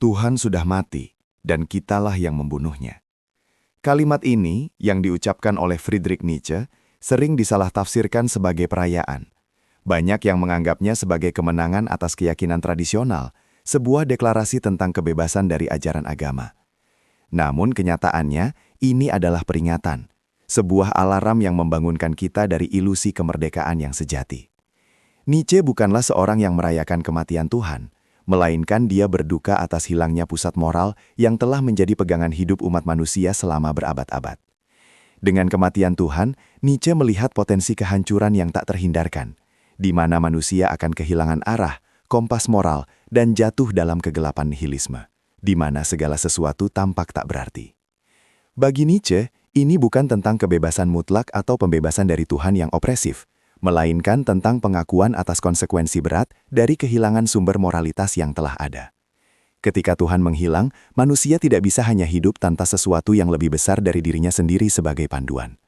Tuhan sudah mati, dan kitalah yang membunuhnya. Kalimat ini, yang diucapkan oleh Friedrich Nietzsche, sering disalah-tafsirkan sebagai perayaan. Banyak yang menganggapnya sebagai kemenangan atas keyakinan tradisional, sebuah deklarasi tentang kebebasan dari ajaran agama. Namun kenyataannya, ini adalah peringatan, sebuah alarm yang membangunkan kita dari ilusi kemerdekaan yang sejati. Nietzsche bukanlah seorang yang merayakan kematian Tuhan, melainkan dia berduka atas hilangnya pusat moral yang telah menjadi pegangan hidup umat manusia selama berabad-abad. Dengan kematian Tuhan, Nietzsche melihat potensi kehancuran yang tak terhindarkan, di mana manusia akan kehilangan arah, kompas moral, dan jatuh dalam kegelapan nihilisme, di mana segala sesuatu tampak tak berarti. Bagi Nietzsche, ini bukan tentang kebebasan mutlak atau pembebasan dari Tuhan yang opresif, melainkan tentang pengakuan atas konsekuensi berat dari kehilangan sumber moralitas yang telah ada. Ketika Tuhan menghilang, manusia tidak bisa hanya hidup tanpa sesuatu yang lebih besar dari dirinya sendiri sebagai panduan.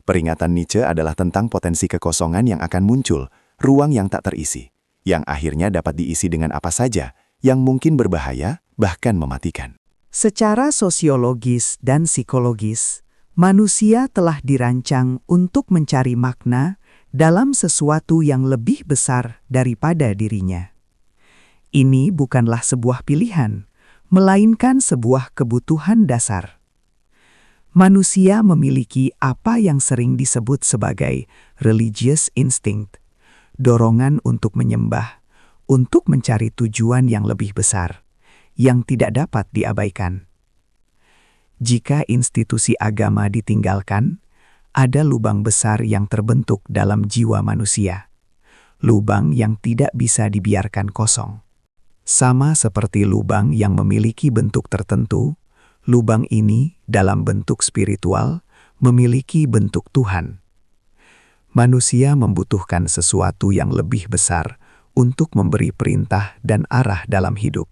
Peringatan Nietzsche adalah tentang potensi kekosongan yang akan muncul, ruang yang tak terisi, yang akhirnya dapat diisi dengan apa saja, yang mungkin berbahaya, bahkan mematikan. Secara sosiologis dan psikologis, manusia telah dirancang untuk mencari makna dalam sesuatu yang lebih besar daripada dirinya. Ini bukanlah sebuah pilihan, melainkan sebuah kebutuhan dasar. Manusia memiliki apa yang sering disebut sebagai religious instinct, dorongan untuk menyembah, untuk mencari tujuan yang lebih besar, yang tidak dapat diabaikan. Jika institusi agama ditinggalkan, ada lubang besar yang terbentuk dalam jiwa manusia. Lubang yang tidak bisa dibiarkan kosong. Sama seperti lubang yang memiliki bentuk tertentu, lubang ini dalam bentuk spiritual memiliki bentuk Tuhan. Manusia membutuhkan sesuatu yang lebih besar untuk memberi perintah dan arah dalam hidup.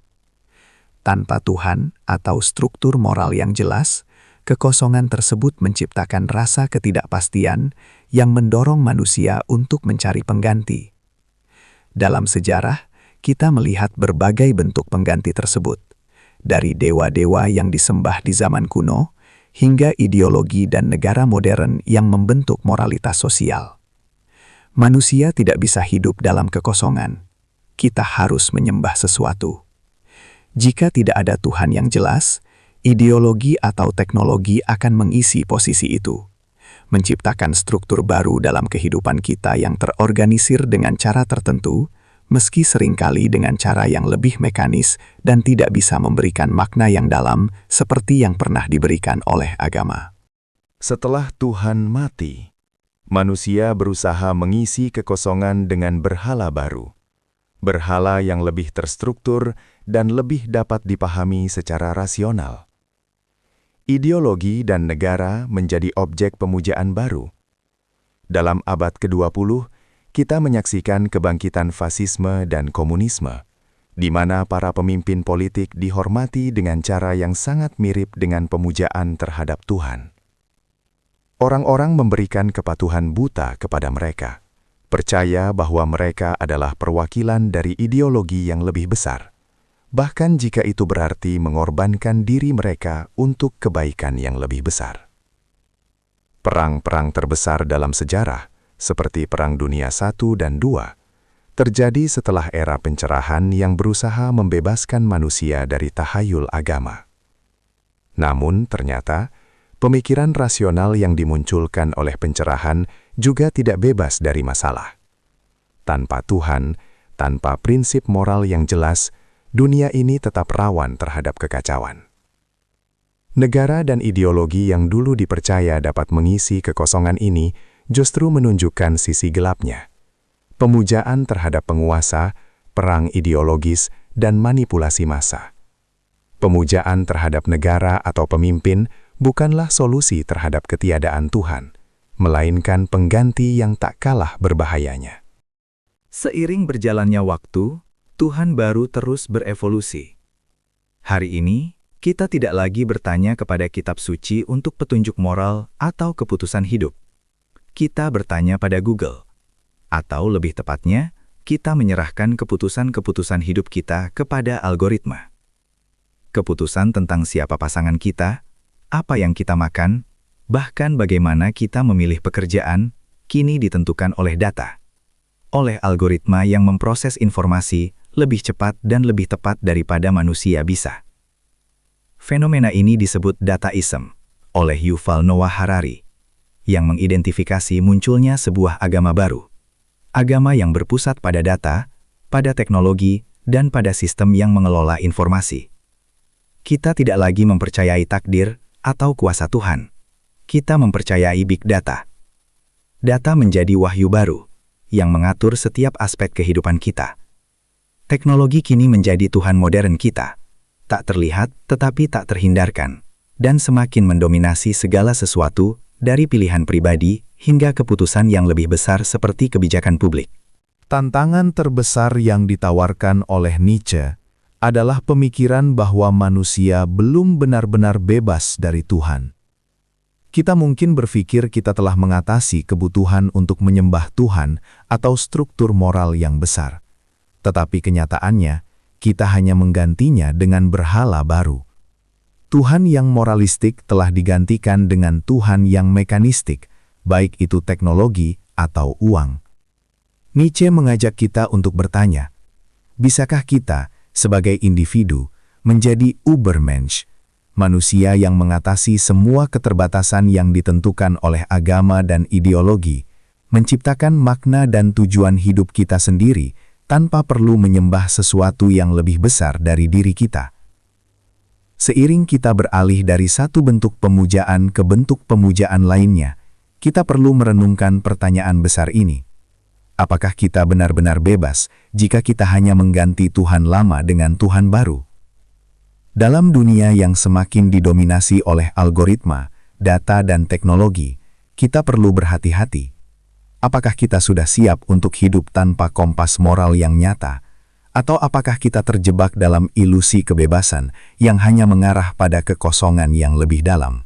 Tanpa Tuhan atau struktur moral yang jelas, kekosongan tersebut menciptakan rasa ketidakpastian yang mendorong manusia untuk mencari pengganti. Dalam sejarah, kita melihat berbagai bentuk pengganti tersebut, dari dewa-dewa yang disembah di zaman kuno, hingga ideologi dan negara modern yang membentuk moralitas sosial. Manusia tidak bisa hidup dalam kekosongan. Kita harus menyembah sesuatu. Jika tidak ada Tuhan yang jelas, ideologi atau teknologi akan mengisi posisi itu, menciptakan struktur baru dalam kehidupan kita yang terorganisir dengan cara tertentu, meski seringkali dengan cara yang lebih mekanis dan tidak bisa memberikan makna yang dalam seperti yang pernah diberikan oleh agama. Setelah Tuhan mati, manusia berusaha mengisi kekosongan dengan berhala baru. Berhala yang lebih terstruktur dan lebih dapat dipahami secara rasional. Ideologi dan negara menjadi objek pemujaan baru. Dalam abad ke-20, kita menyaksikan kebangkitan fasisme dan komunisme, di mana para pemimpin politik dihormati dengan cara yang sangat mirip dengan pemujaan terhadap Tuhan. Orang-orang memberikan kepatuhan buta kepada mereka, percaya bahwa mereka adalah perwakilan dari ideologi yang lebih besar, bahkan jika itu berarti mengorbankan diri mereka untuk kebaikan yang lebih besar. Perang-perang terbesar dalam sejarah, seperti Perang Dunia I dan II, terjadi setelah era pencerahan yang berusaha membebaskan manusia dari tahayul agama. Namun ternyata, pemikiran rasional yang dimunculkan oleh pencerahan juga tidak bebas dari masalah. Tanpa Tuhan, tanpa prinsip moral yang jelas, dunia ini tetap rawan terhadap kekacauan. Negara dan ideologi yang dulu dipercaya dapat mengisi kekosongan ini justru menunjukkan sisi gelapnya. Pemujaan terhadap penguasa, perang ideologis, dan manipulasi massa. Pemujaan terhadap negara atau pemimpin bukanlah solusi terhadap ketiadaan Tuhan, melainkan pengganti yang tak kalah berbahayanya. Seiring berjalannya waktu, Tuhan baru terus berevolusi. Hari ini, kita tidak lagi bertanya kepada kitab suci untuk petunjuk moral atau keputusan hidup. Kita bertanya pada Google. Atau lebih tepatnya, kita menyerahkan keputusan-keputusan hidup kita kepada algoritma. keputusan tentang siapa pasangan kita, apa yang kita makan, bahkan bagaimana kita memilih pekerjaan, kini ditentukan oleh data. Oleh algoritma yang memproses informasi lebih cepat dan lebih tepat daripada manusia bisa. Fenomena ini disebut dataism oleh Yuval Noah Harari, yang mengidentifikasi munculnya sebuah agama baru. Agama yang berpusat pada data, pada teknologi, dan pada sistem yang mengelola informasi. Kita tidak lagi mempercayai takdir atau kuasa Tuhan. Kita mempercayai big data. Data menjadi wahyu baru yang mengatur setiap aspek kehidupan kita. Teknologi kini menjadi Tuhan modern kita, tak terlihat tetapi tak terhindarkan, dan semakin mendominasi segala sesuatu, dari pilihan pribadi hingga keputusan yang lebih besar seperti kebijakan publik. Tantangan terbesar yang ditawarkan oleh Nietzsche adalah pemikiran bahwa manusia belum benar-benar bebas dari Tuhan. Kita mungkin berpikir kita telah mengatasi kebutuhan untuk menyembah Tuhan atau struktur moral yang besar. Tetapi kenyataannya, kita hanya menggantinya dengan berhala baru. Tuhan yang moralistik telah digantikan dengan Tuhan yang mekanistik, baik itu teknologi atau uang. Nietzsche mengajak kita untuk bertanya, bisakah kita, sebagai individu, menjadi Übermensch, manusia yang mengatasi semua keterbatasan yang ditentukan oleh agama dan ideologi, menciptakan makna dan tujuan hidup kita sendiri tanpa perlu menyembah sesuatu yang lebih besar dari diri kita. Seiring kita beralih dari satu bentuk pemujaan ke bentuk pemujaan lainnya, kita perlu merenungkan pertanyaan besar ini. Apakah kita benar-benar bebas jika kita hanya mengganti Tuhan lama dengan Tuhan baru? Dalam dunia yang semakin didominasi oleh algoritma, data dan teknologi, kita perlu berhati-hati. Apakah kita sudah siap untuk hidup tanpa kompas moral yang nyata? Atau apakah kita terjebak dalam ilusi kebebasan yang hanya mengarah pada kekosongan yang lebih dalam?